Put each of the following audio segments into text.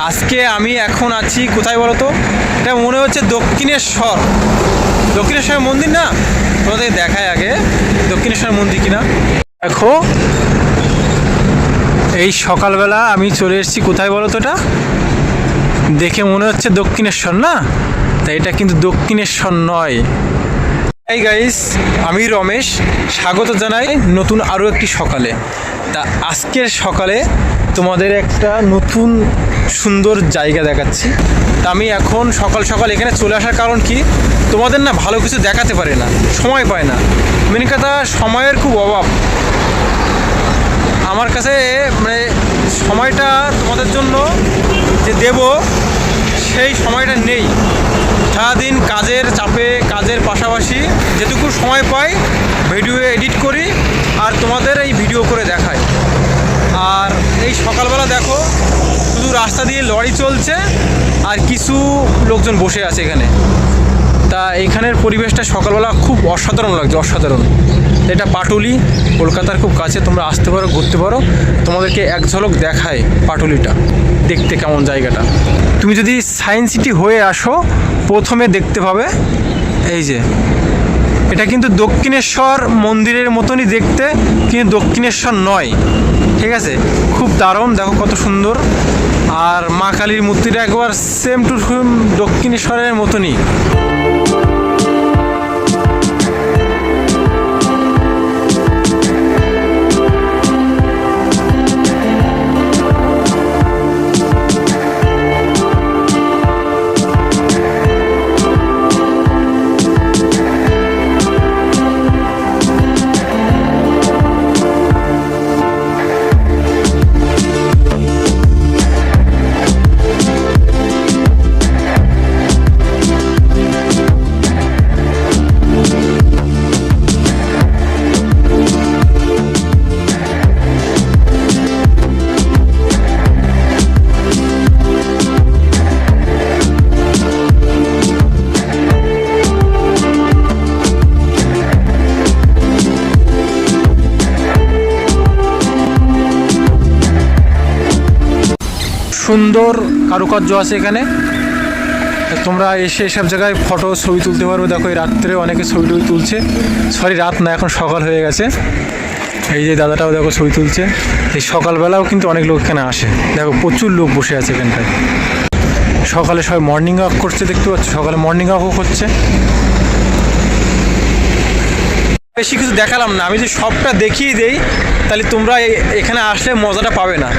আজকে আমি এখন আছি কোথায় বলো তো? এটা মনে হচ্ছে দক্ষিণেশ্বর। দক্ষিণেশ্বর মন্দির না? তোমাদের দেখায় আগে দক্ষিণেশ্বর মন্দির কিনা। দেখো এই সকালবেলা আমি চলে এসেছি কোথায় বলো তো? এটা দেখে মনে হচ্ছে দক্ষিণেশ্বর না, তাই এটা কিন্তু দক্ষিণেশ্বর নয়। এই গাইস, আমি রমেশ, স্বাগত জানাই নতুন আরও একটি সকালে। তা আজকের সকালে তোমাদের একটা নতুন সুন্দর জায়গা দেখাচ্ছি। তা আমি এখন সকাল সকাল এখানে চলে আসার কারণ কি, তোমাদের না ভালো কিছু দেখাতে পারে না, সময় পায় না। মেন কথা সময়ের খুব অভাব আমার কাছে, মানে সময়টা তোমাদের জন্য যে দেব সেই সময়টা নেই। সারাদিন কাজের চাপে, কাজের পাশাপাশি যেটুকু সময় পাই ভিডিও এডিট করি আর তোমাদের এই ভিডিও করে দেখাই। আর এই সকালবেলা দেখো শুধু রাস্তা দিয়ে লরি চলছে আর কিছু লোকজন বসে আছে এখানে। তা এখানের পরিবেশটা সকালবেলা খুব অসাধারণ লাগছে, অসাধারণ। এটা পাটুলি, কলকাতার খুব কাছে, তোমরা আসতে পারো, ঘুরতে পারো। তোমাদেরকে এক ঝলক দেখায় পাটুলিটা দেখতে কেমন জায়গাটা। তুমি যদি সায়েন্স সিটি হয়ে আসো প্রথমে দেখতে পাবে এই যে, এটা কিন্তু দক্ষিণেশ্বর মন্দিরের মতনই দেখতে, কিন্তু দক্ষিণেশ্বর নয়, ঠিক আছে? খুব দারুণ, দেখো কত সুন্দর। আর মা কালীর মূর্তিটা একবার সেম টু সেম দক্ষিণেশ্বরের মতনই। সুন্দর কারুকার্য আছে এখানে, তোমরা এসে এসব জায়গায় ফটো ছবি তুলতে পারবে। দেখো এই রাত্রে অনেকে ছবি টবি তুলছে, সরি রাত না, এখন সকাল হয়ে গেছে। এই যে দাদাটাও দেখো ছবি তুলছে। এই সকালবেলাও কিন্তু অনেক লোক এখানে আসে, দেখো প্রচুর লোক বসে আছে এখানটায়। সকালে সবাই মর্নিং ওয়াক করছে, দেখতে পাচ্ছ, সকালে মর্নিং ওয়াকও করছে। বেশি কিছু দেখালাম না, আমি যদি সবটা দেখিয়ে দেই তাহলে তোমরা এখানে আসলে মজাটা পাবে না।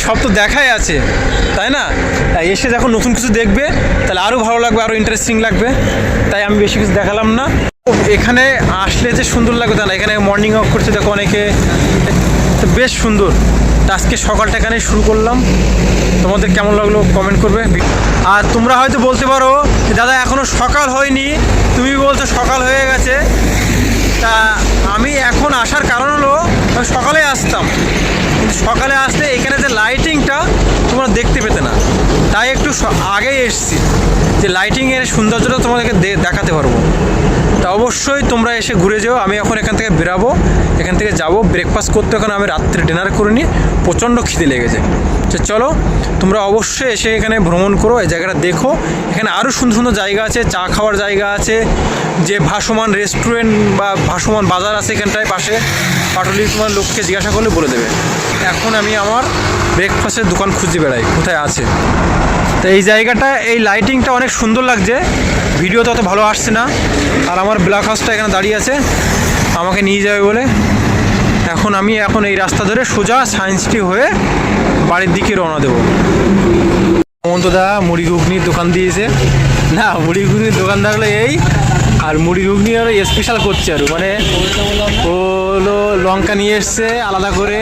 সব তো দেখাই আছে, তাই না? তাই এসে যখন নতুন কিছু দেখবে তাহলে আরও ভালো লাগবে, আরও ইন্টারেস্টিং লাগবে। তাই আমি বেশি কিছু দেখালাম না। এখানে আসলে যে সুন্দর লাগবে তা না, এখানে মর্নিং ওয়াক করছে দেখো অনেকে, বেশ সুন্দর। আজকে সকালটা এখানে শুরু করলাম, তোমাদের কেমন লাগলো কমেন্ট করবে। আর তোমরা হয়তো বলতে পারো দাদা এখনও সকাল হয়নি, তুমি বলছো সকাল হয়ে গেছে। তা আমি এখন আসার কারণ হলো আমি সকালে আসতাম, কিন্তু সকালে আসলে এখানে যে লাইটিংটা তোমরা দেখতে পেতে না, তাই একটু আগেই এসেছি যে লাইটিংয়ের সৌন্দর্যটা তোমাদেরকে দেখাতে পারবো। তা অবশ্যই তোমরা এসে ঘুরে যেও। আমি এখন এখান থেকে বেরাবো, এখান থেকে যাবো ব্রেকফাস্ট করতে। এখন আমি রাত্রে ডিনার করে নিই, প্রচণ্ড খিদে লেগেছে। তো চলো তোমরা অবশ্যই এসে এখানে ভ্রমণ করো, এই জায়গাটা দেখো। এখানে আরও সুন্দর সুন্দর জায়গা আছে, চা খাওয়ার জায়গা আছে, যে ভাসমান রেস্টুরেন্ট বা ভাসমান বাজার আছে এখানটায় পাশে। পাটুলি তোমার লোককে জিজ্ঞাসা করলে বলে দেবে। এখন আমি আমার ব্রেকফাস্টের দোকান খুঁজে বেড়াই কোথায় আছে। তো এই জায়গাটা, এই লাইটিংটা অনেক সুন্দর লাগছে, ভিডিওতে অত ভালো আসছে না। আর আমার ব্ল্যাক হাউসটা এখানে দাঁড়িয়ে আছে আমাকে নিয়ে যাবে বলে। আমি এই রাস্তা ধরে সোজা সায়েন্স সিটি হয়ে বাড়ির দিকে রওনা দেবো। মমন্তদা মুড়ি ঘুগনির দোকান দিয়েছে না, মুড়ি ঘুগনির দোকানদার হলো এই, আর মুড়ি ঘুগনি আরও স্পেশাল করছে আরও, মানে ও হলো লঙ্কা নিয়ে এসছে আলাদা করে,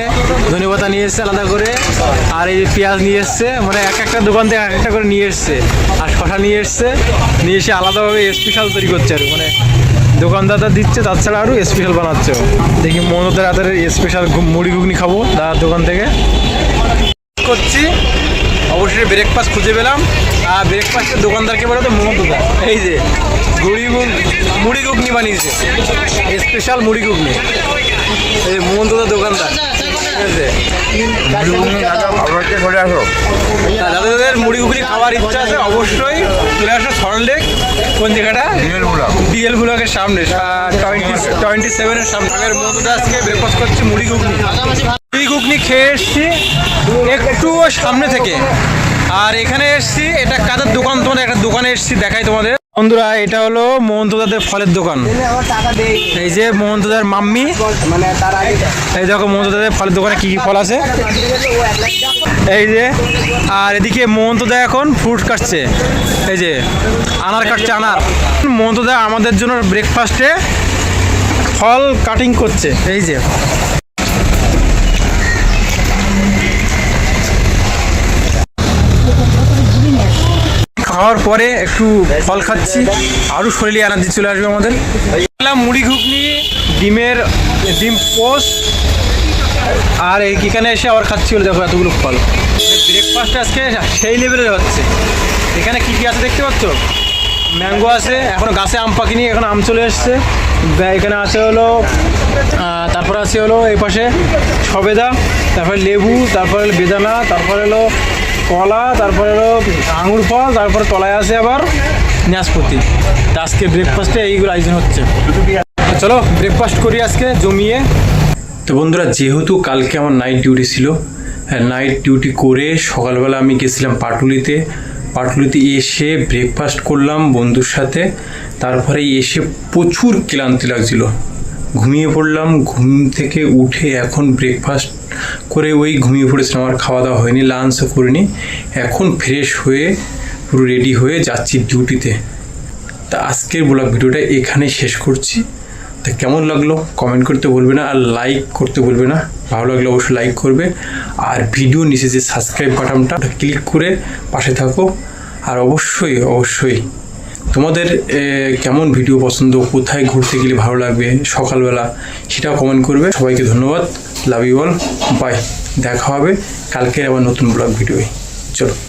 ধনেপাতা নিয়ে এসছে আলাদা করে, আর এই পেঁয়াজ নিয়ে এসছে, মানে এক একটা দোকান থেকে এক একটা করে নিয়ে এসছে, আর শশা নিয়ে এসছে, নিয়ে এসে আলাদাভাবে স্পেশাল তৈরি করছে আরও, মানে দোকানদারটা দিচ্ছে, তাছাড়া আরও স্পেশাল বানাচ্ছে। দেখি মমতার হাতের স্পেশাল মুড়ি ঘুগনি খাবো দাদার দোকান থেকে করছি। অবশ্যই ব্রেকফাস্ট খুঁজে পেলাম, আর ব্রেকফাস্টের দোকানদারকে বলো তো মমতা, এই যে মুড়ি ঘুগনি বানিয়েছে, স্পেশাল মুড়ি ঘুগনি, এই মমতা দোকানদার, ঠিক আছে? দাদাদের মুড়ি ঘুগনি খাওয়ার ইচ্ছা আছে অবশ্যই চলে আসো সল্টলেক। কোন জায়গাটা? ডিএল ব্লকের সামনে 27-এর সামনে। আগের মধ্যে আজকে ব্রেকফাস্ট করছি মুড়ি ঘুগনি। মুড়ি ঘুগনি খেয়ে এসছি একটু সামনে থেকে। আর এখানে এসছি, এটা কাদের দোকান, তোমাদের একটা দোকানে এসছি দেখাই তোমাদের। বন্ধুরা এটা হলো মোহন্তদাদের ফলের দোকান। এই যে মোহন্তদার মাম্মি, এই দেখো মোহন্তদাদের ফলের দোকানে কি কি ফল আছে এই যে। আর এদিকে মোহন্তদা এখন ফ্রুট কাটছে, এই যে আনার কাটছে আনার। মোহন্তদা আমাদের জন্য ব্রেকফাস্টে ফল কাটিং করছে, এই যে। খাওয়ার পরে একটু ফল খাচ্ছি, আরও শরীরে এনার্জি চলে আসবে আমাদের। মুড়ি ঘুগনি, ডিম পোস্ট, আর এখানে এসে আবার খাচ্ছি বলে দেখো এতগুলো ফল। ব্রেকফাস্ট আজকে সেই লেভেলের হচ্ছে। এখানে কি কি আছে দেখতে পাচ্ছ? ম্যাঙ্গো আছে, এখনো গাছে আম পাকিনি, এখন আম চলে এসছে। এখানে আছে হলো, তারপরে আছে হলো এই পাশে সবেদা, তারপরে লেবু, তারপরে হলো বেদানা, তারপরে হলো কলা, তারপরে হলো আঙুর ফল, তারপরে তলায় আছে আবার নাশপাতি। আজকে ব্রেকফাস্টে এইগুলো আয়োজন হচ্ছে। চলো ব্রেকফাস্ট করি আজকে জমিয়ে। তো বন্ধুরা যেহেতু কালকে আমার নাইট ডিউটি ছিল, নাইট ডিউটি করে সকালবেলা আমি গেছিলাম পাটুলিতে এসে ব্রেকফাস্ট করলাম বন্ধুর সাথে। তারপরে এসে প্রচুর ক্লান্তি লাগছিল, ঘুমিয়ে পড়লাম। ঘুম থেকে উঠে এখন ব্রেকফাস্ট করে ঘুমিয়ে পড়েছিলাম, আমার খাওয়া দাওয়া হয়নি, লাঞ্চও করিনি। এখন ফ্রেশ হয়ে পুরো রেডি হয়ে যাচ্ছি ডিউটিতে। তা আজকের ব্লগ ভিডিওটা এখানেই শেষ করছি। তা কেমন লাগলো কমেন্ট করতে বলবে না, আর লাইক করতে বলবে না। ভালো লাগলে অবশ্যই লাইক করবে, আর ভিডিও নিচে যে সাবস্ক্রাইব বাটনটা ক্লিক করে পাশে থাকো। আর অবশ্যই তোমাদের কেমন ভিডিও পছন্দ, কোথায় ঘুরতে গেলে ভালো লাগবে সকালবেলা, সেটাও কমেন্ট করবে। সবাইকে ধন্যবাদ, লাভ ইউ অল, বাই। দেখা হবে কালকের আবার নতুন ব্লগ ভিডিওয়। চলো।